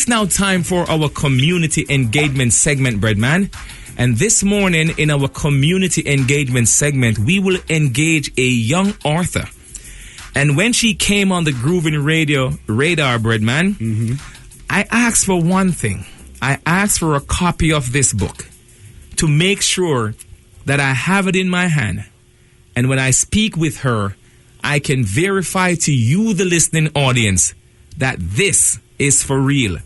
It's now time for our community engagement segment, Breadman. And this morning in our community engagement segment, we will engage a young author. And when she came on the Groovin Radio radar, Breadman, I asked for one thing. I asked for a copy of this book to make sure that I have it in my hand. And when I speak with her, I can verify to you, the listening audience, that this is for real.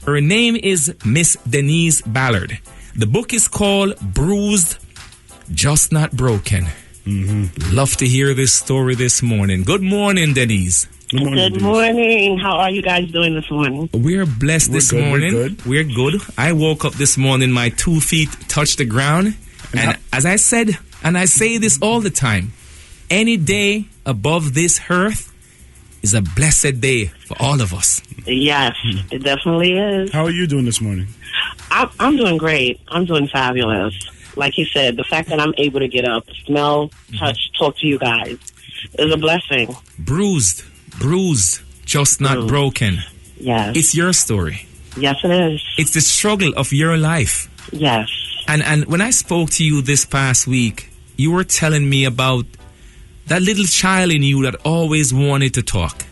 Her name is Miss Denise Ballard. The book is called Bruised, Just Not Broken. Love to hear this story this morning. Good morning, Denise. Good morning. Good morning. How are you guys doing this morning? We're blessed this morning. We're good. I woke up this morning, my 2 feet touched the ground. And as I said, and I say this all the time, any day above this earth is a blessed day for all of us. Yes, it definitely is. How are you doing this morning? I'm doing great. I'm doing fabulous. Like he said, the fact that I'm able to get up, smell, touch, talk to you guys is a blessing. Bruised, just not broken. Yes. It's your story. Yes, it is. It's the struggle of your life. Yes. And when I spoke to you this past week, you were telling me about that little child in you that always wanted to talk.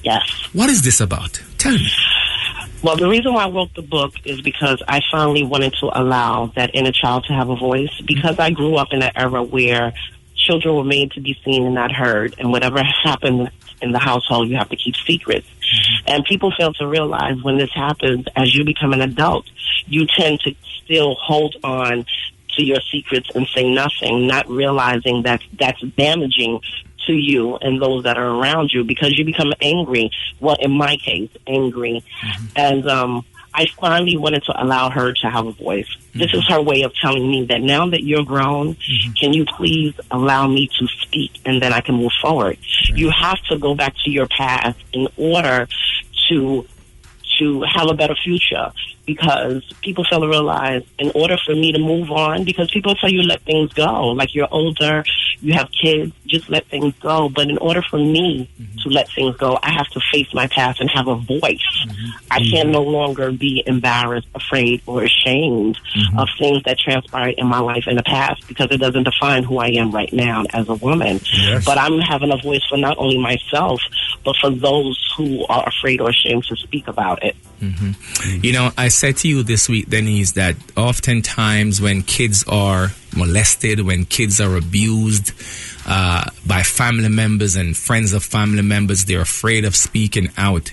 Yes. What is this about? Tell me. Well, the reason why I wrote the book is because I finally wanted to allow that inner child to have a voice, because I grew up in an era where children were made to be seen and not heard, and whatever happened in the household, you have to keep secrets. And people fail to realize when this happens, as you become an adult, you tend to still hold on to your secrets and say nothing, not realizing that that's damaging to you and those that are around you, because you become angry. Well, in my case, angry. And I finally wanted to allow her to have a voice. This is her way of telling me that now that you're grown, can you please allow me to speak, and then I can move forward. You have to go back to your past in order to have a better future, because people fail to realize in order for me to move on, because people tell you let things go, like you're older, you have kids, just let things go. But in order for me to let things go, I have to face my past and have a voice. I can no longer be embarrassed, afraid, or ashamed of things that transpired in my life in the past, because it doesn't define who I am right now as a woman. But I'm having a voice for not only myself, but for those who are afraid or ashamed to speak about it. You know, I said to you this week, Denise, that oftentimes when kids are molested, when kids are abused by family members and friends of family members, they're afraid of speaking out.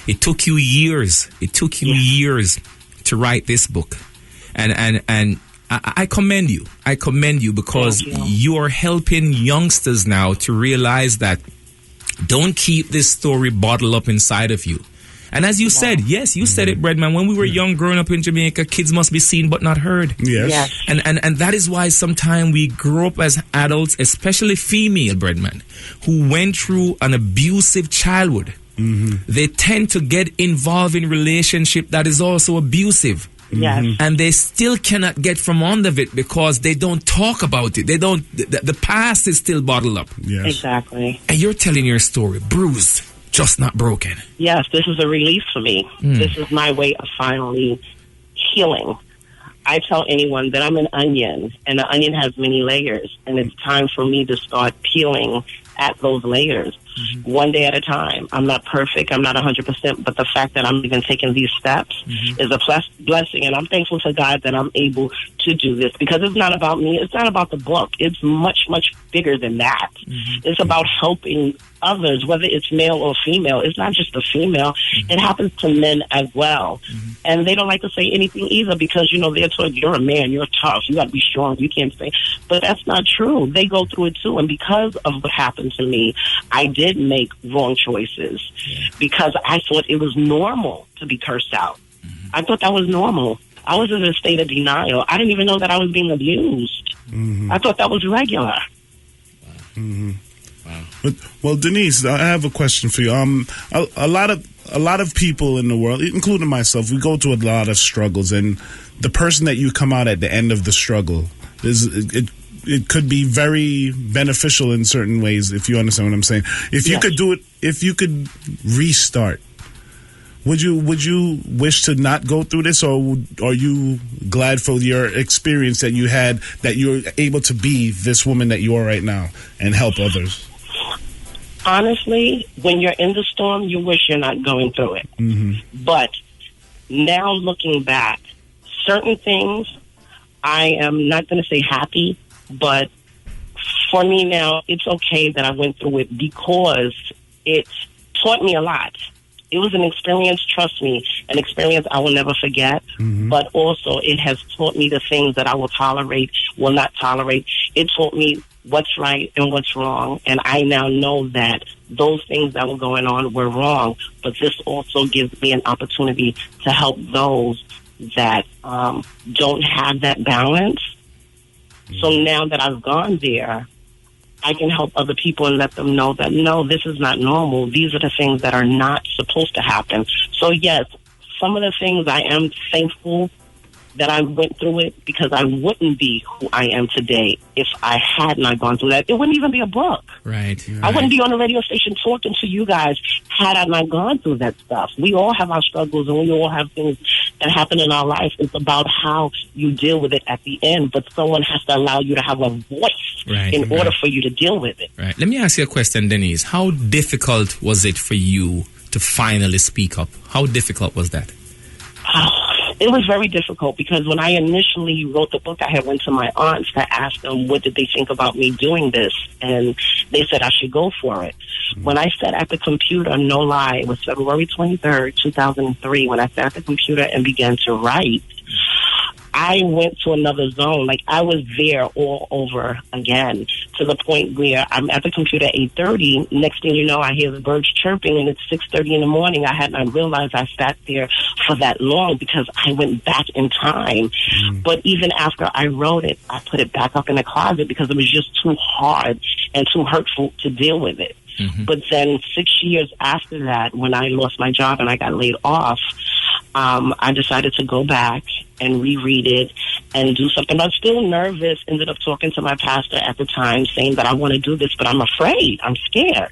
It took you years. It took you years to write this book. And I commend you. I commend you, because you are helping youngsters now to realize that don't keep this story bottled up inside of you. And as you said, yes, you said it, Breadman, when we were young growing up in Jamaica, kids must be seen but not heard. Yes. And that is why sometimes we grow up as adults, especially female, Breadman, who went through an abusive childhood. They tend to get involved in relationship that is also abusive. And they still cannot get from under it because they don't talk about it. They don't. The past is still bottled up. Exactly. And you're telling your story, bruised, just not broken. Yes, this is a release for me. This is my way of finally healing. I tell anyone that I'm an onion, and the onion has many layers, and it's time for me to start peeling at those layers, one day at a time. I'm not perfect. I'm not 100%, but the fact that I'm even taking these steps is a blessing, and I'm thankful to God that I'm able to do this, because it's not about me. It's not about the book. It's much, much bigger than that. It's about helping others, whether it's male or female. It's not just the female. It happens to men as well. And they don't like to say anything either, because, you know, they're told, you're a man, you're tough, you got to be strong, you can't say. But that's not true. They go through it too. And because of what happened to me, I did make wrong choices, because I thought it was normal to be cursed out. I thought that was normal. I was in a state of denial. I didn't even know that I was being abused. I thought that was regular. But, well, Denise, I have a question for you. A lot of people in the world, including myself, we go through a lot of struggles, and the person that you come out at the end of the struggle it could be very beneficial in certain ways, if you understand what I'm saying. If you could do it, if you could restart, Would you wish to not go through this, or are you glad for your experience that you had, that you're able to be this woman that you are right now and help others? Honestly, when you're in the storm, you wish you're not going through it. Mm-hmm. But now looking back, certain things, I am not going to say happy, but for me now, it's okay that I went through it because it taught me a lot. It was an experience, trust me, an experience I will never forget, but also it has taught me the things that I will not tolerate. It taught me what's right and what's wrong, and I now know that those things that were going on were wrong, but this also gives me an opportunity to help those that don't have that balance. So now that I've gone there, I can help other people and let them know that, no, this is not normal. These are the things that are not supposed to happen. So, yes, some of the things I am thankful that I went through it, because I wouldn't be who I am today if I had not gone through that. It wouldn't even be a book. Right. I wouldn't be on the radio station talking to you guys had I not gone through that stuff. We all have our struggles, and we all have things that happen in our life. It's about how you deal with it at the end, but someone has to allow you to have a voice in order for you to deal with it. Right. Let me ask you a question, Denise. How difficult was it for you to finally speak up? How difficult was that? It was very difficult because when I initially wrote the book, I had went to my aunts to ask them what did they think about me doing this, and they said I should go for it. When I sat at the computer, no lie, it was February 23rd, 2003, when I sat at the computer and began to write, I went to another zone. Like, I was there all over again, to the point where I'm at the computer at 8:30. Next thing you know, I hear the birds chirping, and it's 6:30 in the morning. I had not realized I sat there for that long because I went back in time. But even after I wrote it, I put it back up in the closet because it was just too hard and too hurtful to deal with it. But then 6 years after that, when I lost my job and I got laid off, I decided to go back and reread it and do something. I was still nervous, ended up talking to my pastor at the time saying that I want to do this, but I'm afraid, I'm scared.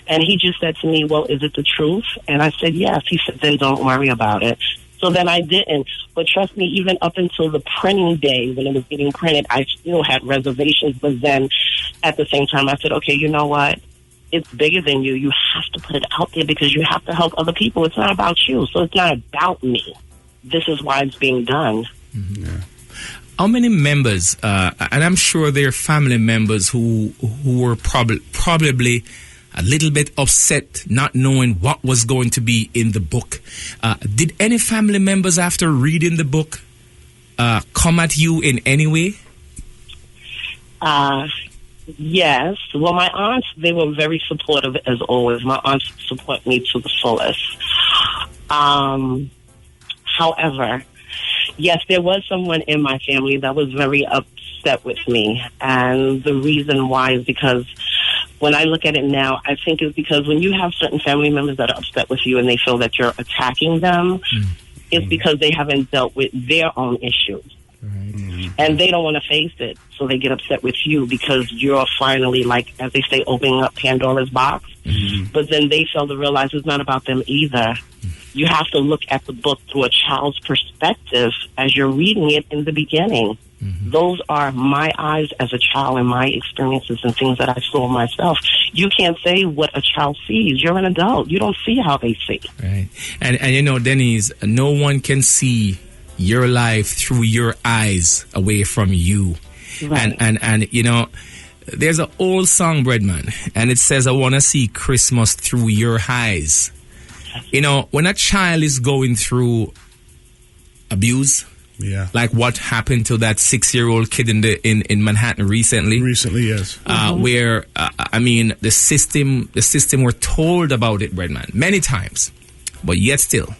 And he just said to me, well, is it the truth? And I said, yes. He said, then don't worry about it. So then I didn't. But trust me, even up until the printing day, when it was getting printed, I still had reservations. But then at the same time, I said, okay, you know what? It's bigger than you. You have to put it out there because you have to help other people. It's not about you. So it's not about me. This is why it's being done. Yeah. How many members, and I'm sure there are family members who were probably a little bit upset not knowing what was going to be in the book. Did any family members, after reading the book, come at you in any way? Yes. Well, my aunts, they were very supportive as always. My aunts support me to the fullest. However, yes, there was someone in my family that was very upset with me. And the reason why is because when I look at it now, I think it's because when you have certain family members that are upset with you and they feel that you're attacking them, it's because they haven't dealt with their own issues. And they don't want to face it, so they get upset with you because you're finally, like, as they say, opening up Pandora's box. But then they fail to realize it's not about them either. You have to look at the book through a child's perspective as you're reading it in the beginning. Those are my eyes as a child and my experiences and things that I saw myself. You can't say what a child sees. You're an adult. You don't see how they see. Right. And you know, Denise, no one can see your life through your eyes away from you. Right. And you know, there's an old song, Breadman, and it says, I want to see Christmas through your eyes. You know, when a child is going through abuse, like what happened to that 6-year-old kid in Manhattan recently, yes, where I mean, the system were told about it, Breadman, many times, but yet still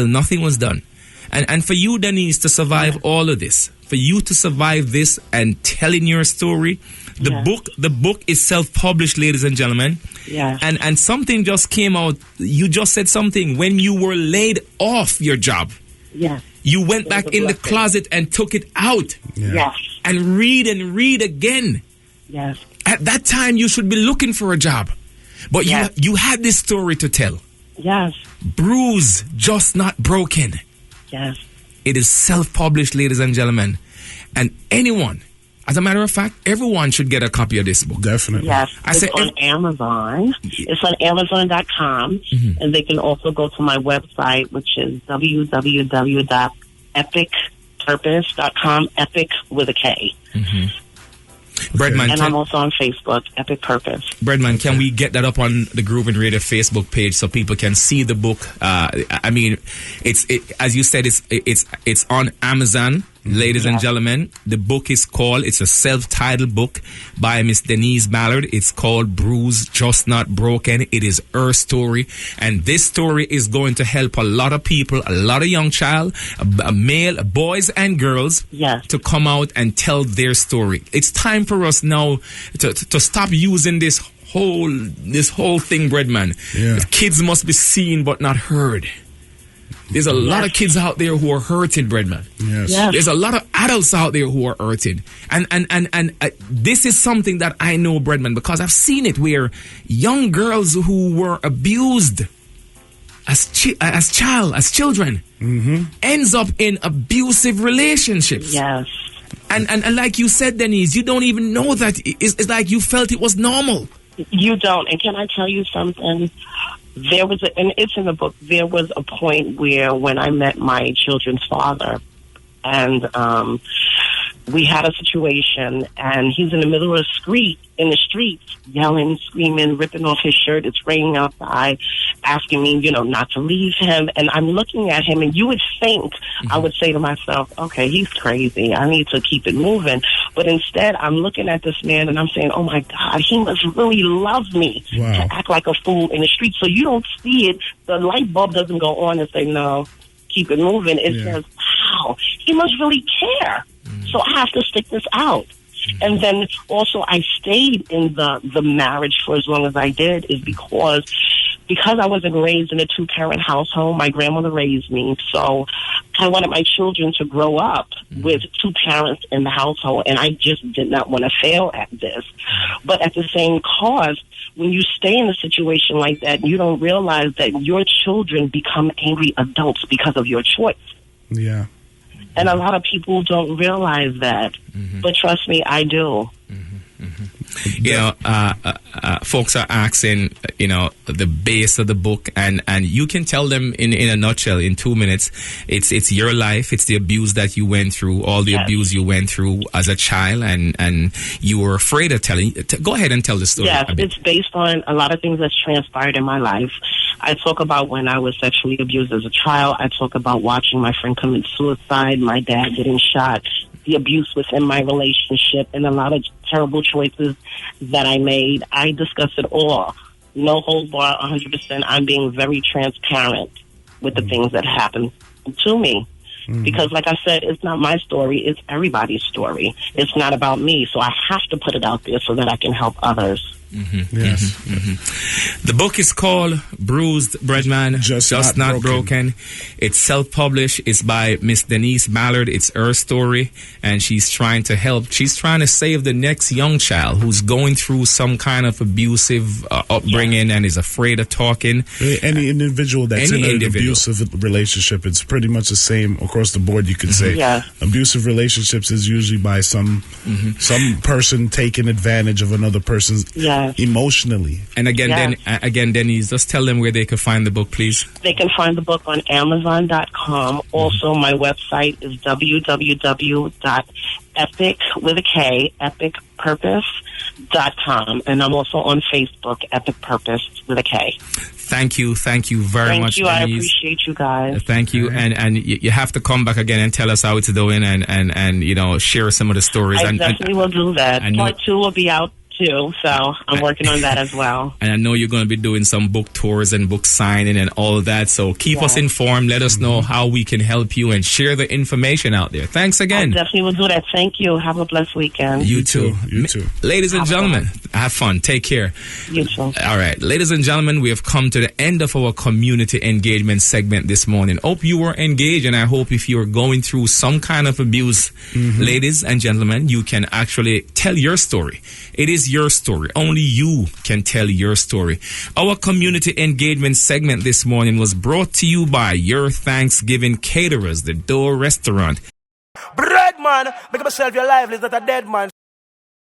nothing was done. And for you, Denise, to survive all of this, for you to survive this and telling your story, the book is self-published, ladies and gentlemen. And something just came out. You just said something when you were laid off your job. You went back in the closet and took it out. And read again. At that time, you should be looking for a job, but you had this story to tell. Yes. Bruised, Just Not Broken. Yes. It is self-published, ladies and gentlemen. And anyone, as a matter of fact, everyone should get a copy of this book. Definitely. Yes. It's on Amazon. It's on Amazon.com. And they can also go to my website, which is www.epicpurpose.com, epic with a K. Breadman, and I'm also on Facebook, Epic Purpose. Breadman, can we get that up on the Groovin Radio Facebook page so people can see the book? I mean, as you said, it's on Amazon, ladies and gentlemen. The book is called, it's a self-titled book by Miss Denise Ballard. It's called Bruised, Just Not Broken. It is her story, and this story is going to help a lot of people, a lot of young child, male, boys and girls, to come out and tell their story. It's time for us now to stop using this whole thing, Breadman. Kids must be seen but not heard. There's a lot of kids out there who are hurting, Breadman. There's a lot of adults out there who are hurting. And this is something that I know, Breadman, because I've seen it where young girls who were abused as children ends up in abusive relationships. And like you said, Denise, you don't even know that. It's like you felt it was normal. You don't. And can I tell you something? There was, and it's in the book, there was a point where when I met my children's father, and we had a situation, and he's in the middle of the streets, yelling, screaming, ripping off his shirt. It's raining outside, asking me, not to leave him. And I'm looking at him, and you would think, I would say to myself, okay, he's crazy. I need to keep it moving. But instead, I'm looking at this man, and I'm saying, oh, my God, he must really love me to act like a fool in the street. So you don't see it. The light bulb doesn't go on and say, no, keep it moving. It says, wow, he must really care. So I have to stick this out. And then also I stayed in the marriage for as long as I did is because I wasn't raised in a two-parent household. My grandmother raised me. So I wanted my children to grow up with two parents in the household, and I just did not want to fail at this. But at the same cause, when you stay in a situation like that, you don't realize that your children become angry adults because of your choice. And a lot of people don't realize that. But trust me, I do. Folks are asking, the base of the book, and you can tell them in a nutshell, in 2 minutes. It's your life. It's the abuse that you went through, all the abuse you went through as a child, and you were afraid of telling. Go ahead and tell the story. Yes, it's based on a lot of things that's transpired in my life. I talk about when I was sexually abused as a child. I talk about watching my friend commit suicide, my dad getting shot, the abuse within my relationship, and a lot of terrible choices that I made. I discuss it all. No holds bar, 100%. I'm being very transparent with the things that happened to me. Because like I said, it's not my story, it's everybody's story. It's not about me, so I have to put it out there so that I can help others. The book is called Bruised, Breadman, Just Not Broken. It's self-published. It's by Miss Denise Ballard. It's her story, and she's trying to help. She's trying to save the next young child who's going through some kind of abusive upbringing and is afraid of talking. Any individual that's in an abusive relationship, it's pretty much the same across the board, you could say. Abusive relationships is usually by some person taking advantage of another person's emotionally. And again, Denise, just tell them where they can find the book, please. They can find the book on Amazon.com. Also, my website is epicpurpose.com, and I'm also on Facebook, Epic Purpose with a K. Thank you very much, Denise. I appreciate you guys. Thank you, and you have to come back again and tell us how it's doing, and share some of the stories. I definitely will do that. Part 2 will be out too, so I'm working on that as well. And I know you're going to be doing some book tours and book signing and all of that, so keep us informed. Let us know how we can help you and share the information out there. Thanks again. I definitely will do that. Thank you. Have a blessed weekend. You too. Ladies and gentlemen, have fun. Take care. You too. All right. Ladies and gentlemen, we have come to the end of our community engagement segment this morning. Hope you were engaged, and I hope if you're going through some kind of abuse, ladies and gentlemen, you can actually tell your story. It is is your story. Only you can tell your story. Our community engagement segment this morning was brought to you by Your Thanksgiving Caterers, the Door Restaurant. Breadman, make myself your life is not a dead man.